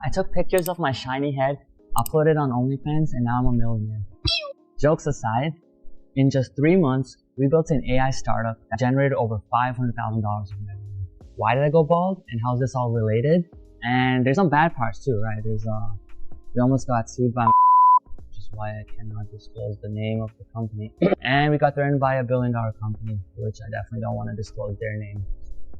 I took pictures of my shiny head, uploaded on OnlyFans, and now I'm a millionaire. Jokes aside, in just 3 months, we built an AI startup that generated over $500,000 in revenue. Why did I go bald, and how is this all related? And there's some bad parts too, right? We almost got sued by which is why I cannot disclose the name of the company. And we got threatened by a $1 billion company, which I definitely don't want to disclose their name.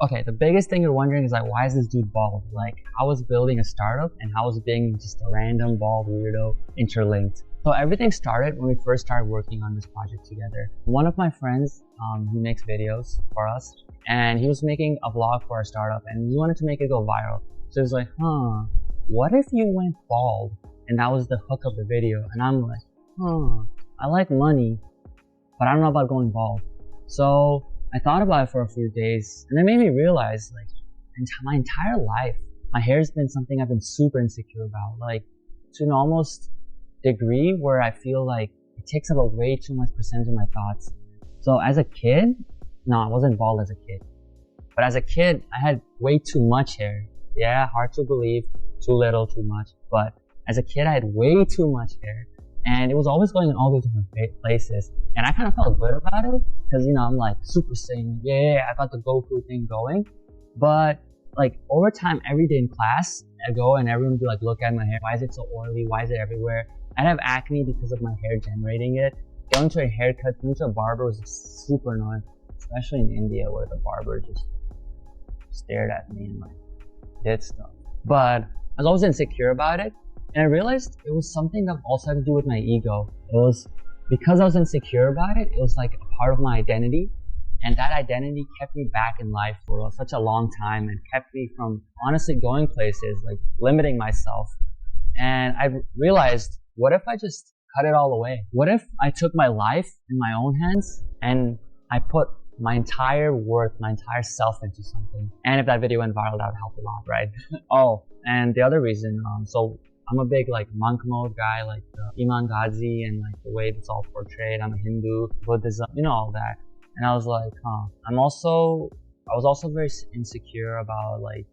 Okay, the biggest thing you're wondering is like, why is this dude bald? Like, how is building a startup and how is being just a random bald weirdo interlinked? So everything started when we first started working on this project together. One of my friends, he makes videos for us, and he was making a vlog for our startup, and we wanted to make it go viral. So he was like, what if you went bald? And that was the hook of the video. And I'm like, I like money, but I don't know about going bald. So I thought about it for a few days, and it made me realize, like, my entire life, my hair has been something I've been super insecure about, like, to an almost degree where I feel like it takes up a way too much percentage of my thoughts. So as a kid, no, I wasn't bald as a kid. But as a kid, I had way too much hair. Yeah, hard to believe, too little, too much. But as a kid, I had way too much hair. And it was always going in all these different places. And I kind of felt good about it. Because, you know, I'm like super saiyan. Yeah, I got the Goku thing going. But like over time, every day in class, I'd go and everyone would be like, look at my hair. Why is it so oily? Why is it everywhere? I'd have acne because of my hair generating it. Going to a haircut, going to a barber was super annoying. Especially in India where the barber just stared at me and like did stuff. But I was always insecure about it. And I realized it was something that also had to do with my ego. It was because I was insecure about it, it was like a part of my identity. And that identity kept me back in life for such a long time and kept me from honestly going places, like limiting myself. And I realized, what if I just cut it all away? What if I took my life in my own hands and I put my entire worth, my entire self into something? And if that video went viral, that would help a lot, right? Oh, and the other reason, so I'm a big like monk mode guy, like Iman Ghazi and like the way it's all portrayed. I'm a Hindu, Buddhism, you know, all that. And I was like, I was also very insecure about like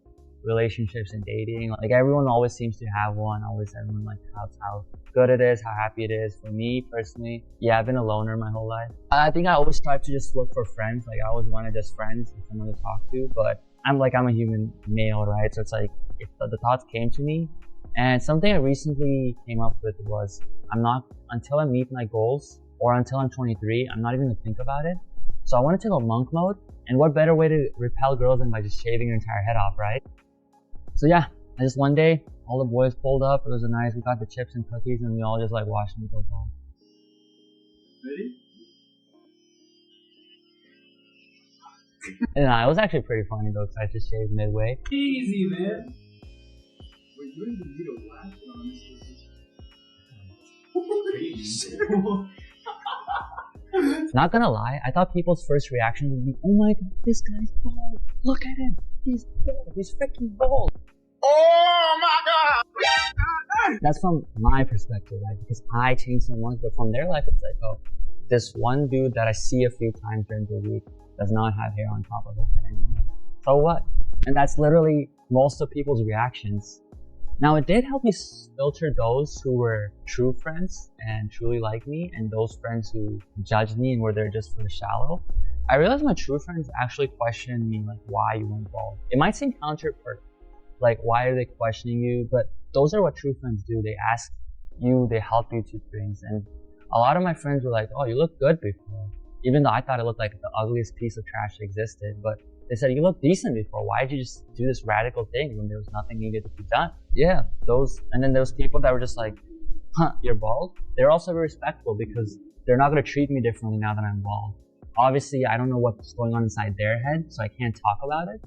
relationships and dating. Like everyone always seems to have one. Always everyone like how good it is, how happy it is. For me personally, yeah, I've been a loner my whole life. I think I always strive to just look for friends. Like I always wanted just friends and someone to talk to. But I'm a human male, right? So it's like if the thoughts came to me. And something I recently came up with was, until I meet my goals or until I'm 23, I'm not even gonna think about it. So I wanted to go monk mode, and what better way to repel girls than by just shaving your entire head off, right? So yeah, just one day, all the boys pulled up, it was we got the chips and cookies, and we all just like watched me go bald. Ready? And it was actually pretty funny though, because I just shaved midway. Easy, man. Wait, you don't even need a laugh on this. Not gonna lie, I thought people's first reaction would be, oh my god, this guy's bald. Look at him. He's bald. He's freaking bald. Oh my god! That's from my perspective, right? Because I changed so much, but from their life, it's like, oh, this one dude that I see a few times during the week does not have hair on top of his head anymore. So what? And that's literally most of people's reactions. Now, it did help me filter those who were true friends and truly like me, and those friends who judged me and were there just for the shallow. I realized my true friends actually questioned me, like, why you went bald. It might seem counterproductive, like, why are they questioning you? But those are what true friends do. They ask you, they help you to things. And a lot of my friends were like, oh, you look good before. Even though I thought it looked like the ugliest piece of trash that existed. But they said, you look decent before. Why did you just do this radical thing when there was nothing needed to be done? Yeah, and then those people that were just like, you're bald? They're also very respectful because they're not going to treat me differently now that I'm bald. Obviously, I don't know what's going on inside their head, so I can't talk about it.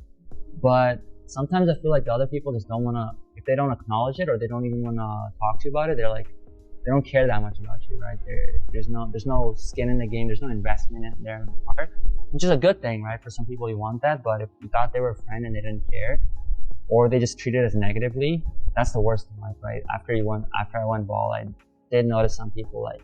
But sometimes I feel like the other people just don't want to, if they don't acknowledge it or they don't even want to talk to you about it, they're like, they don't care that much about you, right? There's no skin in the game, there's no investment in their heart, which is a good thing, right? For some people you want that, but if you thought they were a friend and they didn't care, or they just treated us negatively, that's the worst in life, right? After I went bald, I did notice some people like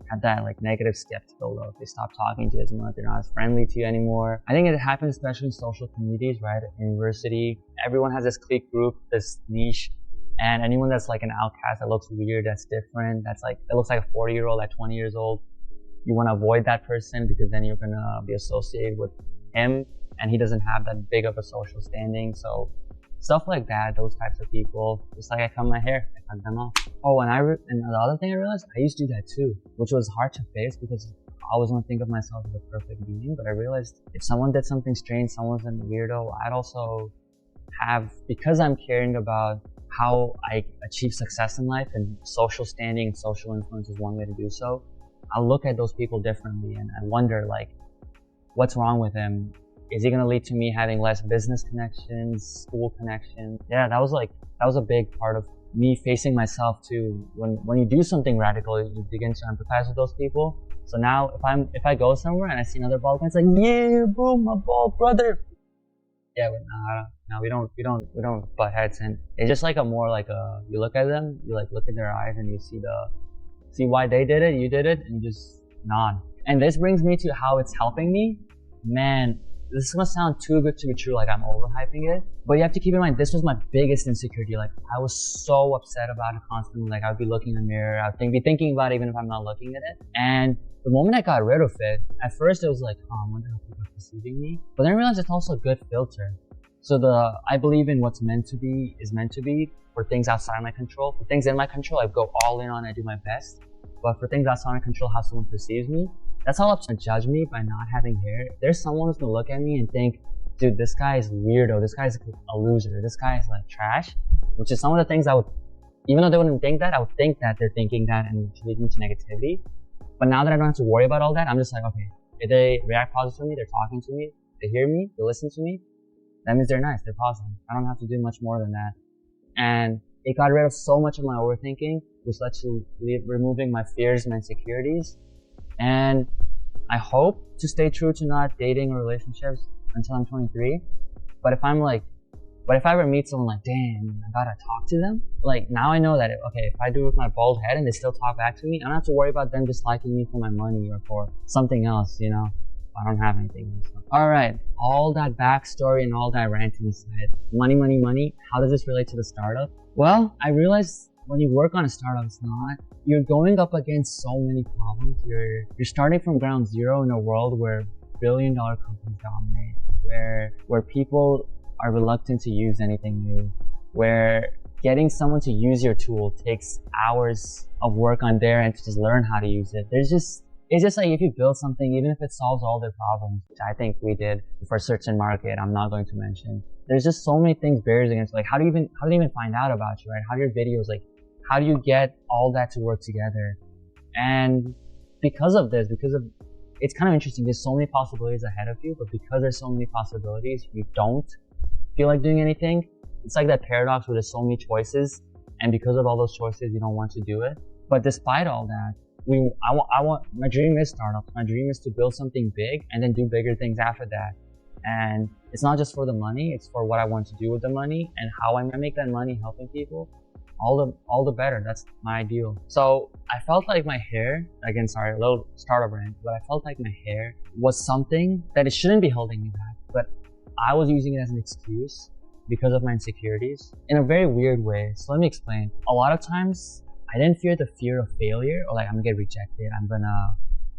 had that like negative skeptical look. They stopped talking to you as much, they're not as friendly to you anymore. I think it happens especially in social communities, right? At university, everyone has this clique group, this niche, And anyone that's like an outcast, that looks weird, that's different, that looks like a 40-year-old at 20 years old, you want to avoid that person because then you're going to be associated with him and he doesn't have that big of a social standing. So stuff like that, those types of people, just like I cut my hair, I cut them off. Oh, and the other thing I realized, I used to do that too, which was hard to face because I always want to think of myself as a perfect being. But I realized if someone did something strange, someone's a weirdo, I'd also have, because I'm caring about how I achieve success in life, and social standing and social influence is one way to do so, I'll look at those people differently and I wonder, like, what's wrong with him? Is he going to lead to me having less business connections, school connections? Yeah, that was a big part of me facing myself too. When you do something radical, you begin to empathize with those people. So now if I go somewhere and I see another bald guy, it's like, yeah, bro, my bald brother. Yeah, but no, we don't butt heads, and it's just like you look at them, you like look in their eyes and you see why they did it, you did it, and you just nod. And this brings me to how it's helping me. Man, this is gonna sound too good to be true, like I'm overhyping it, but you have to keep in mind, this was my biggest insecurity. Like, I was so upset about it constantly. Like, I'd be looking in the mirror, I'd be thinking about it even if I'm not looking at it. And the moment I got rid of it, at first it was like, oh, I wonder how people are perceiving me. But then I realized it's also a good filter. So I believe in what's meant to be is meant to be. For things outside my control, for things in my control, I go all in on, I do my best. But for things outside my control, how someone perceives me, that's all up to judge me by not having hair. If there's someone who's gonna look at me and think, dude, this guy is weirdo, this guy's a loser, this guy is like trash, which is some of the things I would, even though they wouldn't think that, I would think that they're thinking that and leading to negativity. But now that I don't have to worry about all that, I'm just like, okay, if they react positively, they're talking to me, they hear me, they listen to me, that means they're nice, they're positive. I don't have to do much more than that. And it got rid of so much of my overthinking, which led to removing my fears, my insecurities. And I hope to stay true to not dating or relationships until I'm 23. But if if I ever meet someone like, damn, I gotta talk to them, like, now I know that, okay, if I do it with my bald head and they still talk back to me, I don't have to worry about them just liking me for my money or for something else, you know? I don't have anything. So. Alright, all that backstory and all that ranting aside, money, how does this relate to the startup? Well, I realized when you work on a startup, you're going up against so many problems. You're starting from ground zero in a world where billion-dollar companies dominate, where people are reluctant to use anything new, where getting someone to use your tool takes hours of work on their end to just learn how to use it. It's just like, if you build something, even if it solves all their problems, which I think we did for a certain market, I'm not going to mention. There's just so many things barriers against, like, how do they even find out about you, right? How do your videos, like, how do you get all that to work together? And because of it's kind of interesting, there's so many possibilities ahead of you, but because there's so many possibilities, you don't feel like doing anything. It's like that paradox where there's so many choices, and because of all those choices, you don't want to do it. But despite all that, my dream is startups. My dream is to build something big and then do bigger things after that. And it's not just for the money, it's for what I want to do with the money and how I'm gonna make that money helping people. All the better. That's my ideal. So I felt like my hair, again, sorry, a little startup rant, but I felt like my hair was something that it shouldn't be holding me back, but I was using it as an excuse because of my insecurities in a very weird way. So let me explain. A lot of times, I didn't fear the fear of failure, or like, I'm gonna get rejected,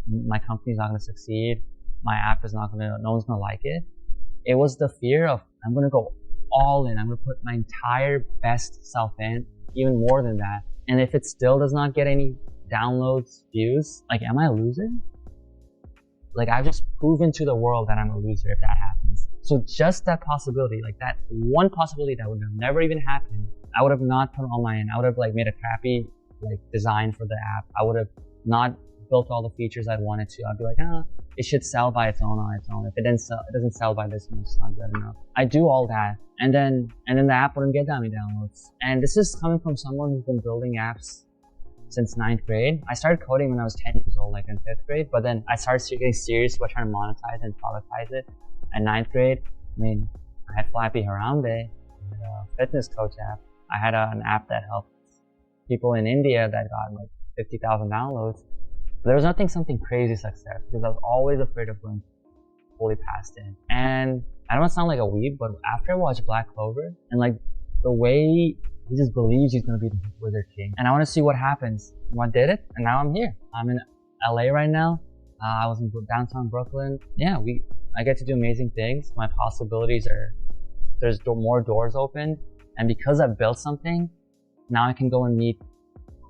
my company's not gonna succeed, my app is no one's gonna like it. It was the fear of, I'm gonna go all in, I'm gonna put my entire best self in, even more than that. And if it still does not get any downloads, views, like, am I a loser? Like, I've just proven to the world that I'm a loser if that happens. So just that possibility, like that one possibility that would have never even happened, I would have not put all my in. I would have like made a crappy like design for the app. I would have not built all the features I'd wanted to. I'd be like, it should sell by its own on its own. If it doesn't sell by this much, it's not good enough. I do all that, and then the app wouldn't get that many downloads. And this is coming from someone who's been building apps since 9th grade. I started coding when I was 10 years old, like in 5th grade, but then I started getting serious about trying to monetize and productize it. At 9th grade, I had Flappy Harambe, I had a fitness coach app. I had an app that helped people in India that got like 50,000 downloads. But there was something crazy success, because I was always afraid of going fully past it. And I don't want to sound like a weeb, but after I watched Black Clover, and like the way He just believes he's gonna be the Wizard King. And I wanna see what happens. I did it, and now I'm here. I'm in LA right now. I was in downtown Brooklyn. Yeah, I get to do amazing things. My possibilities there's more doors open. And because I've built something, now I can go and meet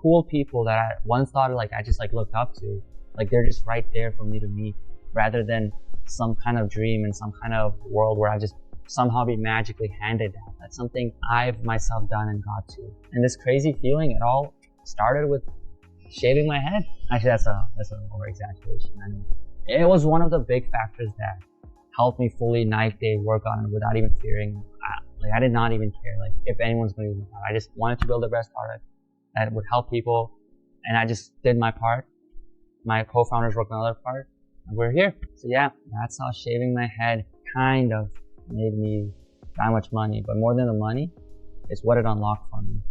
cool people that I once thought like I just like looked up to. Like they're just right there for me to meet, rather than some kind of dream and some kind of world where I just somehow be magically handed that. That's something I've myself done and got to. And this crazy feeling, it all started with shaving my head. Actually, that's an over exaggeration. I mean, it was one of the big factors that helped me fully night day work on it without even fearing. I did not even care like if anyone's going to use it. I just wanted to build the best product that would help people, and I just did my part. My co-founders worked on the other part, and we're here. So yeah, that's how shaving my head kind of made me that much money. But more than the money, it's what it unlocked for me.